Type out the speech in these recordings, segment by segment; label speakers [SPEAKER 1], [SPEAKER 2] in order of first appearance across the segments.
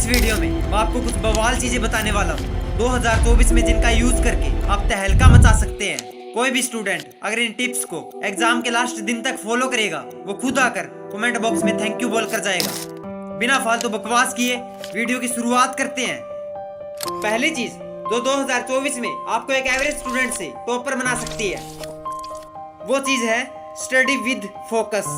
[SPEAKER 1] इस वीडियो में मैं आपको कुछ बवाल चीजें बताने वाला हूँ 2024 में जिनका यूज करके आप तहलका मचा सकते हैं। कोई भी स्टूडेंट अगर इन टिप्स को एग्जाम के लास्ट दिन तक फॉलो करेगा वो खुद आकर कमेंट बॉक्स में थैंक यू बोल कर जाएगा। बिना फालतू बकवास किए वीडियो की शुरुआत करते हैं। पहली चीज जो 2024 में आपको एक एवरेज स्टूडेंट से टॉपर बना सकती है वो चीज है स्टडी विद फोकस।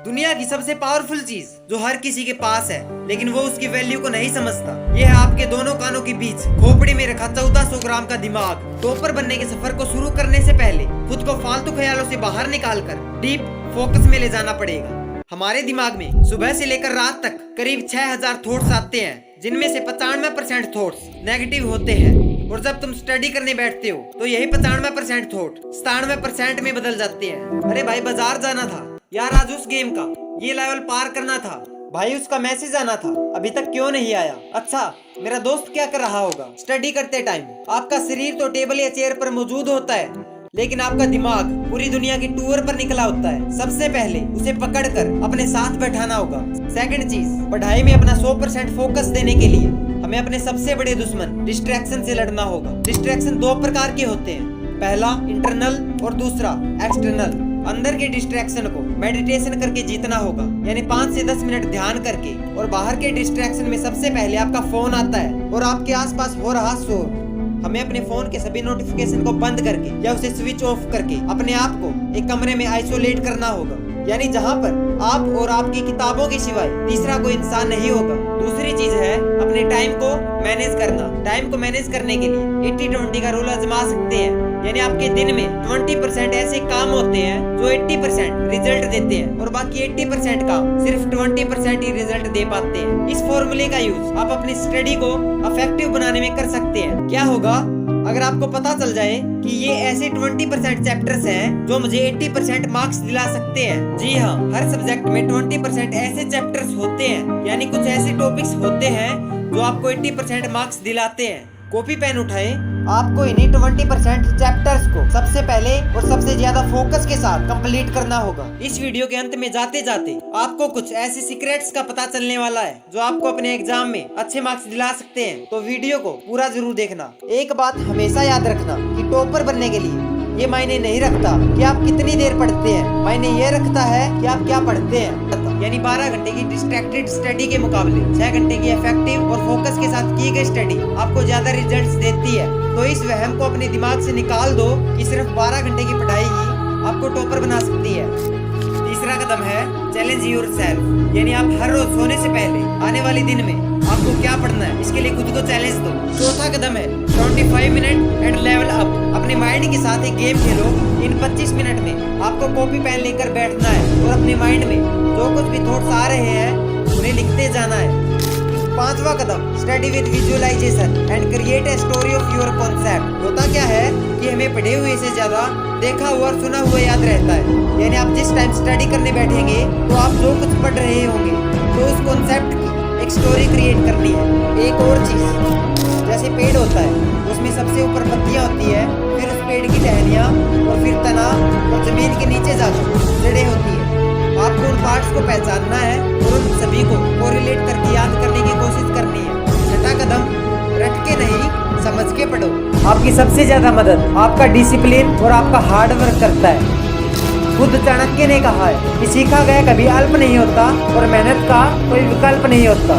[SPEAKER 1] दुनिया की सबसे पावरफुल चीज जो हर किसी के पास है लेकिन वो उसकी वैल्यू को नहीं समझता, ये है आपके दोनों कानों के बीच खोपड़ी में रखा 1400 ग्राम का दिमाग। टॉपर बनने के सफर को शुरू करने से पहले खुद को फालतू ख्यालों से बाहर निकालकर डीप फोकस में ले जाना पड़ेगा। हमारे दिमाग में सुबह से लेकर रात तक करीब 6000 थॉट्स आते हैं, जिनमें से 95% थॉट्स नेगेटिव होते हैं। और जब तुम स्टडी करने बैठते हो तो यही 95% थॉट 97% में बदल जाते हैं। अरे भाई बाजार जाना था यार, आज उस गेम का ये लेवल पार करना था, भाई उसका मैसेज आना था, अभी तक क्यों नहीं आया। अच्छा मेरा दोस्त क्या कर रहा होगा। स्टडी करते टाइम आपका शरीर तो टेबल या चेयर पर मौजूद होता है लेकिन आपका दिमाग पूरी दुनिया की टूर पर निकला होता है। सबसे पहले उसे पकड़कर अपने साथ बैठाना होगा। सेकंड चीज, पढ़ाई में अपना 100% फोकस देने के लिए हमें अपने सबसे बड़े दुश्मन डिस्ट्रैक्शन से लड़ना होगा। डिस्ट्रैक्शन दो प्रकार के होते हैं, पहला इंटरनल और दूसरा एक्सटर्नल। अंदर के डिस्ट्रैक्शन को मेडिटेशन करके जीतना होगा, यानी 5 से 10 मिनट ध्यान करके। और बाहर के डिस्ट्रैक्शन में सबसे पहले आपका फोन आता है और आपके आसपास हो रहा शोर। हमें अपने फोन के सभी नोटिफिकेशन को बंद करके या उसे स्विच ऑफ करके अपने आप को एक कमरे में आइसोलेट करना होगा, यानी जहाँ पर आप और आपकी किताबों के सिवाय तीसरा कोई इंसान नहीं होगा। दूसरी चीज है अपने टाइम को मैनेज करना। टाइम को मैनेज करने के लिए 80-20 का रूल आजमा सकते हैं, यानी आपके दिन में 20% ऐसे काम होते हैं जो 80% रिजल्ट देते हैं और बाकी 80% काम सिर्फ 20% ही रिजल्ट दे पाते हैं। इस फॉर्मूले का यूज आप अपनी स्टडी को इफेक्टिव बनाने में कर सकते हैं। क्या होगा अगर आपको पता चल जाए कि ये ऐसे 20% चैप्टर्स हैं जो मुझे 80% मार्क्स दिला सकते हैं। जी हाँ, हर सब्जेक्ट में 20% ऐसे चैप्टर्स होते हैं, यानी कुछ ऐसे टॉपिक्स होते हैं जो आपको 80% मार्क्स दिलाते हैं। कॉपी पेन उठाएं, आपको इन्हीं 20% चैप्टर्स को सबसे पहले और सबसे ज्यादा फोकस के साथ कंप्लीट करना होगा। इस वीडियो के अंत में जाते जाते आपको कुछ ऐसे सीक्रेट्स का पता चलने वाला है जो आपको अपने एग्जाम में अच्छे मार्क्स दिला सकते हैं, तो वीडियो को पूरा जरूर देखना। एक बात हमेशा याद रखना कि टॉपर बनने के लिए ये मायने नहीं रखता कि आप कितनी देर पढ़ते हैं, मायने ये रखता है कि आप क्या पढ़ते हैं। यानी 12 घंटे की डिस्ट्रैक्टेड स्टडी के मुकाबले 6 घंटे की इफेक्टिव और फोकस के साथ की गई स्टडी आपको ज्यादा रिजल्ट्स देती है। तो इस वहम को अपने दिमाग से निकाल दो कि सिर्फ 12 घंटे की पढ़ाई ही आपको टॉपर बना सकती है। तीसरा कदम है चैलेंज योरसेल्फ, यानी आप हर रोज सोने से पहले आने वाले दिन में आपको क्या पढ़ना है इसके लिए खुद को चैलेंज दो। चौथा कदम है 25 मिनट एंड लेवल अप। अपने माइंड के साथ एक गेम खेलो। इन 25 मिनट में आपको कॉपी पेन लेकर बैठना है और अपने माइंड में जो कुछ भी थॉट्स आ रहे हैं उन्हें लिखते जाना है। पांचवा कदम study with visualisation and create a story of your concept. होता क्या है कि हमें पढ़े हुए से ज्यादा देखा हुआ और सुना हुआ याद रहता है, यानी आप जिस टाइम स्टडी करने बैठेंगे तो आप जो कुछ पढ़ रहे होंगे तो उस कॉन्सेप्ट की एक स्टोरी क्रिएट करनी है। एक और चीज, जैसे पेड़ होता है उसमें सबसे ऊपर पत्तियां होती है, फिर उस पेड़ की टहनियां और फिर तना और जमीन के नीचे जाकर जड़ें होती है। आपको उन पार्ट्स को पहचानना है और उन सभी को कोरिलेट करके याद करने की कोशिश करनी है। छठा कदम रट के नहीं समझ के पढ़ो। आपकी सबसे ज्यादा मदद आपका डिसिप्लिन और आपका हार्ड वर्क करता है। खुद चाणक्य ने कहा है कि सीखा गया कभी अल्प नहीं होता और मेहनत का कोई विकल्प नहीं होता।